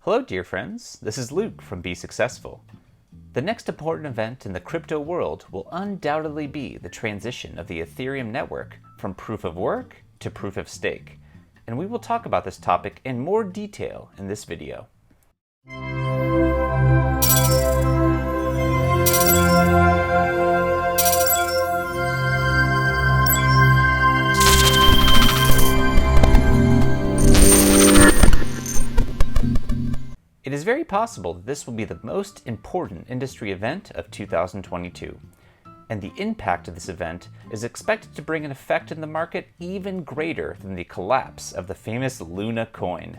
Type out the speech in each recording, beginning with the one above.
Hello dear friends, this is Luke from Be Successful. The next important event in the crypto world will undoubtedly be the transition of the Ethereum network from proof of work to proof of stake, and we will talk about this topic in more detail in this video. It is very possible that this will be the most important industry event of 2022, and the impact of this event is expected to bring an effect in the market even greater than the collapse of the famous Luna coin.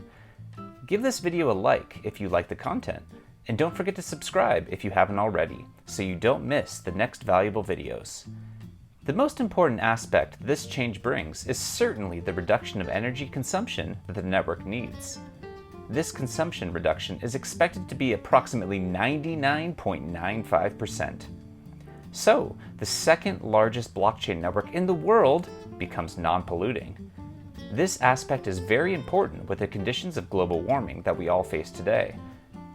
Give this video a like if you like the content, and don't forget to subscribe if you haven't already, so you don't miss the next valuable videos. The most important aspect this change brings is certainly the reduction of energy consumption that the network needs. This consumption reduction is expected to be approximately 99.95%. So, the second largest blockchain network in the world becomes non-polluting. This aspect is very important with the conditions of global warming that we all face today,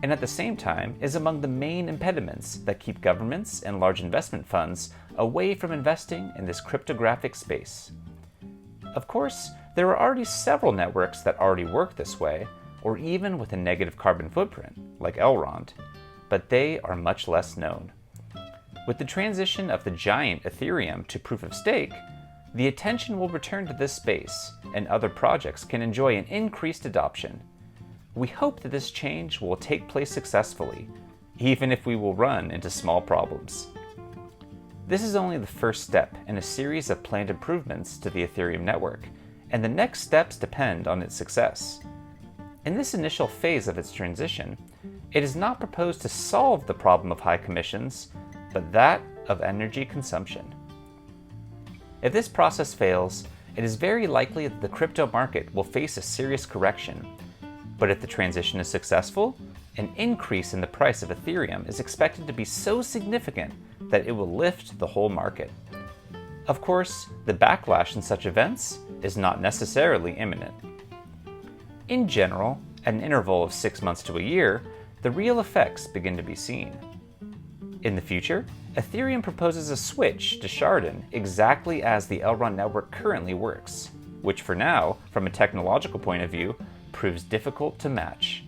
and at the same time is among the main impediments that keep governments and large investment funds away from investing in this cryptographic space. Of course, there are already several networks that already work this way, or even with a negative carbon footprint, like Elrond, but they are much less known. With the transition of the giant Ethereum to proof of stake, the attention will return to this space, and other projects can enjoy an increased adoption. We hope that this change will take place successfully, even if we will run into small problems. This is only the first step in a series of planned improvements to the Ethereum network, and the next steps depend on its success. In this initial phase of its transition, it is not proposed to solve the problem of high commissions, but that of energy consumption. If this process fails, it is very likely that the crypto market will face a serious correction. But if the transition is successful, an increase in the price of Ethereum is expected to be so significant that it will lift the whole market. Of course, the backlash in such events is not necessarily imminent. In general, at an interval of 6 months to a year, the real effects begin to be seen. In the future, Ethereum proposes a switch to Chardon exactly as the Elrond network currently works, which for now, from a technological point of view, proves difficult to match.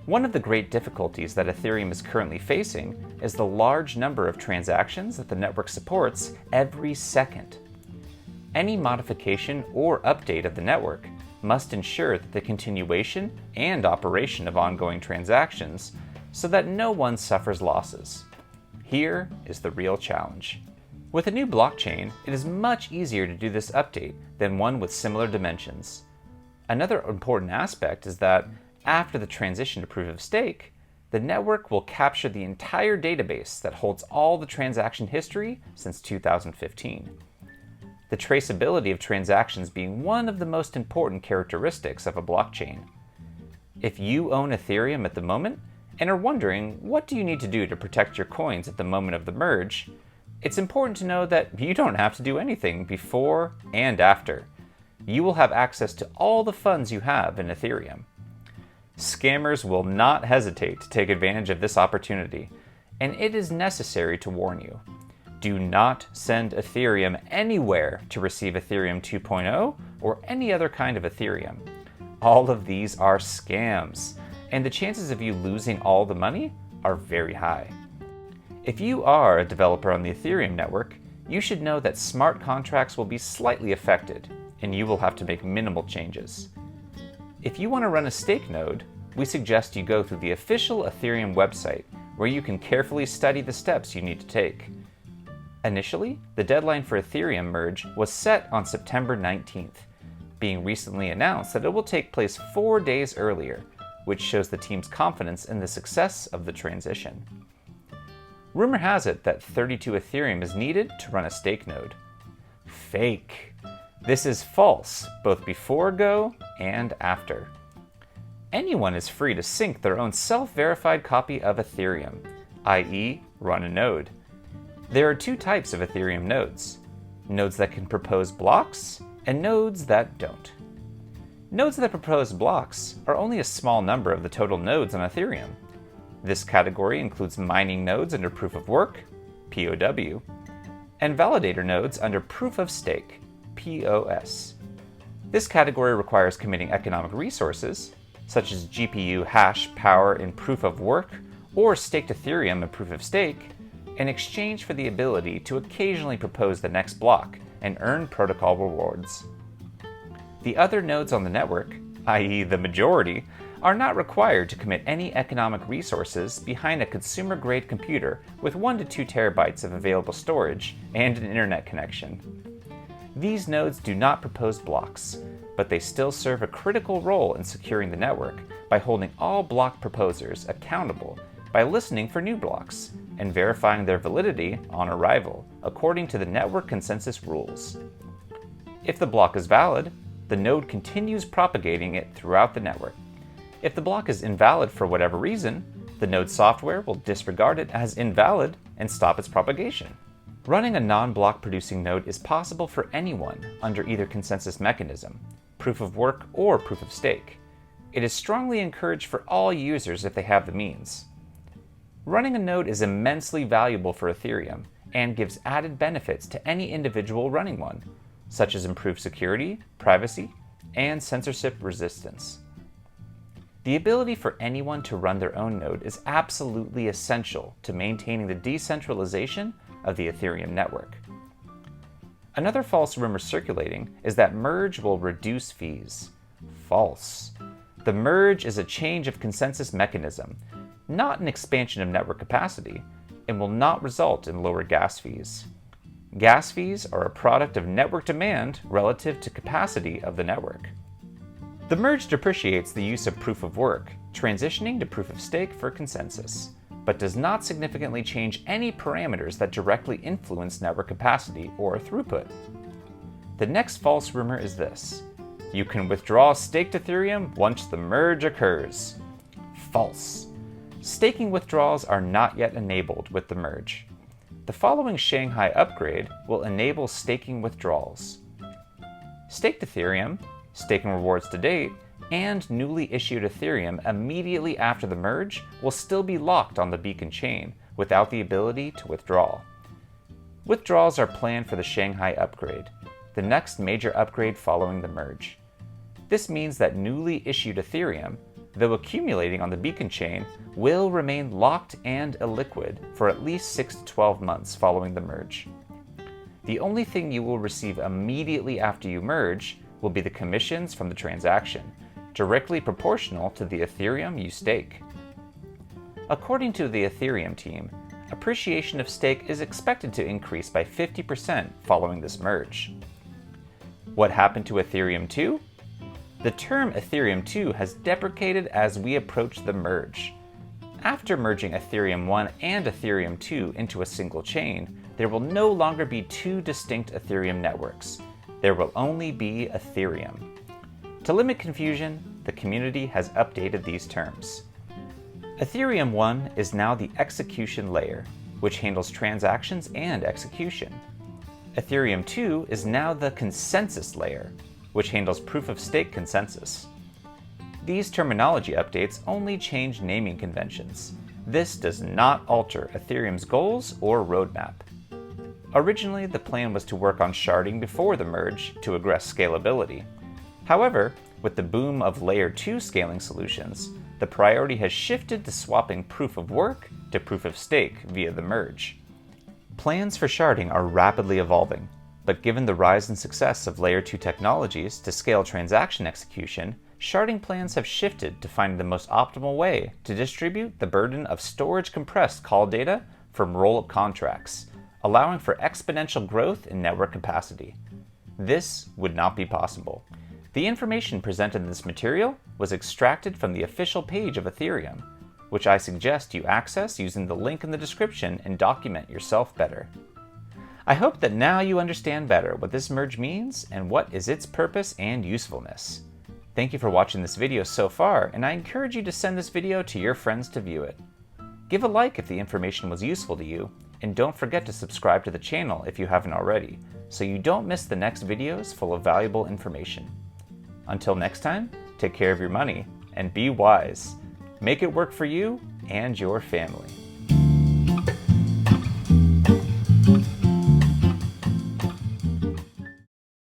One of the great difficulties that Ethereum is currently facing is the large number of transactions that the network supports every second. Any modification or update of the network must ensure that the continuation and operation of ongoing transactions so that no one suffers losses. Here is the real challenge. With a new blockchain, it is much easier to do this update than one with similar dimensions. Another important aspect is that after the transition to proof of stake, the network will capture the entire database that holds all the transaction history since 2015. The traceability of transactions being one of the most important characteristics of a blockchain. If you own Ethereum at the moment and are wondering what do you need to do to protect your coins at the moment of the merge, it's important to know that you don't have to do anything before and after. You will have access to all the funds you have in Ethereum. Scammers will not hesitate to take advantage of this opportunity, and it is necessary to warn you. Do not send Ethereum anywhere to receive Ethereum 2.0 or any other kind of Ethereum. All of these are scams, and the chances of you losing all the money are very high. If you are a developer on the Ethereum network, you should know that smart contracts will be slightly affected, and you will have to make minimal changes. If you want to run a stake node, we suggest you go through the official Ethereum website, where you can carefully study the steps you need to take. Initially, the deadline for Ethereum Merge was set on September 19th, being recently announced that it will take place 4 days earlier, which shows the team's confidence in the success of the transition. Rumor has it that 32 Ethereum is needed to run a stake node. Fake. This is false, both before go and after. Anyone is free to sync their own self-verified copy of Ethereum, i.e., run a node. There are two types of Ethereum nodes: nodes that can propose blocks and nodes that don't. Nodes that propose blocks are only a small number of the total nodes on Ethereum. This category includes mining nodes under Proof of Work, POW, and validator nodes under Proof of Stake, POS. This category requires committing economic resources, such as GPU hash power in Proof of Work or staked Ethereum in Proof of Stake, in exchange for the ability to occasionally propose the next block and earn protocol rewards. The other nodes on the network, i.e. the majority, are not required to commit any economic resources behind a consumer-grade computer with 1 to 2 terabytes of available storage and an internet connection. These nodes do not propose blocks, but they still serve a critical role in securing the network by holding all block proposers accountable by listening for new blocks and verifying their validity on arrival according to the network consensus rules. If the block is valid, the node continues propagating it throughout the network. If the block is invalid for whatever reason, the node software will disregard it as invalid and stop its propagation. Running a non-block producing node is possible for anyone under either consensus mechanism, Proof of Work or Proof of Stake. It is strongly encouraged for all users if they have the means. Running a node is immensely valuable for Ethereum and gives added benefits to any individual running one, such as improved security, privacy, and censorship resistance. The ability for anyone to run their own node is absolutely essential to maintaining the decentralization of the Ethereum network. Another false rumor circulating is that Merge will reduce fees. False. The Merge is a change of consensus mechanism, not an expansion of network capacity, and will not result in lower gas fees. Gas fees are a product of network demand relative to capacity of the network. The Merge depreciates the use of Proof of Work, transitioning to Proof of Stake for consensus, but does not significantly change any parameters that directly influence network capacity or throughput. The next false rumor is this: you can withdraw staked Ethereum once the Merge occurs. False. Staking withdrawals are not yet enabled with the Merge. The following Shanghai upgrade will enable staking withdrawals. Staked Ethereum, staking rewards to date, and newly issued Ethereum immediately after the Merge will still be locked on the Beacon chain without the ability to withdraw. Withdrawals are planned for the Shanghai upgrade, the next major upgrade following the Merge. This means that newly issued Ethereum, though accumulating on the Beacon chain, will remain locked and illiquid for at least 6 to 12 months following the Merge. The only thing you will receive immediately after you merge will be the commissions from the transaction, directly proportional to the Ethereum you stake. According to the Ethereum team, appreciation of stake is expected to increase by 50% following this Merge. What happened to Ethereum 2? The term Ethereum 2 has deprecated as we approach the Merge. After merging Ethereum 1 and Ethereum 2 into a single chain, there will no longer be two distinct Ethereum networks. There will only be Ethereum. To limit confusion, the community has updated these terms. Ethereum 1 is now the execution layer, which handles transactions and execution. Ethereum 2 is now the consensus layer, which handles proof of stake consensus. These terminology updates only change naming conventions. This does not alter Ethereum's goals or roadmap. Originally, the plan was to work on sharding before the Merge to address scalability. However, with the boom of Layer 2 scaling solutions, the priority has shifted to swapping Proof of Work to Proof of Stake via the Merge. Plans for sharding are rapidly evolving, but given the rise in success of Layer 2 technologies to scale transaction execution, sharding plans have shifted to finding the most optimal way to distribute the burden of storage-compressed call data from roll-up contracts, allowing for exponential growth in network capacity. This would not be possible. The information presented in this material was extracted from the official page of Ethereum, which I suggest you access using the link in the description and document yourself better. I hope that now you understand better what this merge means and what is its purpose and usefulness. Thank you for watching this video so far, and I encourage you to send this video to your friends to view it. Give a like if the information was useful to you, and don't forget to subscribe to the channel if you haven't already, so you don't miss the next videos full of valuable information. Until next time, take care of your money and be wise. Make it work for you and your family.